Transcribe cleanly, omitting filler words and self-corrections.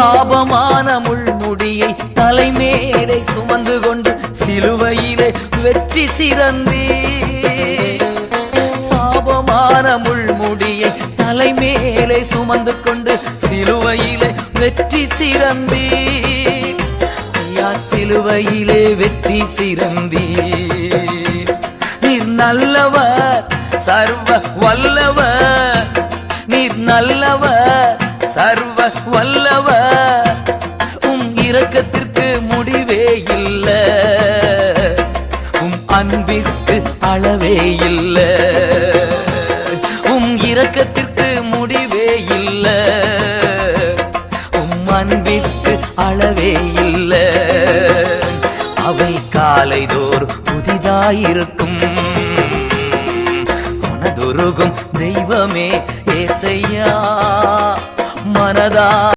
சாபமான முள்முடியை தலைமேலே சுமந்து கொண்டு சிலுவையிலே வெற்றி சிறந்தீர். சாபமான முள்முடியை தலைமேலே சுமந்து கொண்டு சிலுவையிலே வெற்றி சிறந்தீர். ஐயா, சிலுவையிலே வெற்றி சிறந்தீர். நீர் நல்லவர், சர்வ வல்லவர். நீர் நல்லவர், சர்வ வல்லவர். இரக்கத்திற்கு முடிவே இல்ல, அன்பிற்கு அளவே இல்ல. இரக்கத்திற்கு முடிவே இல்ல, அன்பிற்கு அளவே இல்ல. அவை காலைதோர் புதிதாயிருக்கும். மனதுருகும் தெய்வமே ஏசையா, மனதா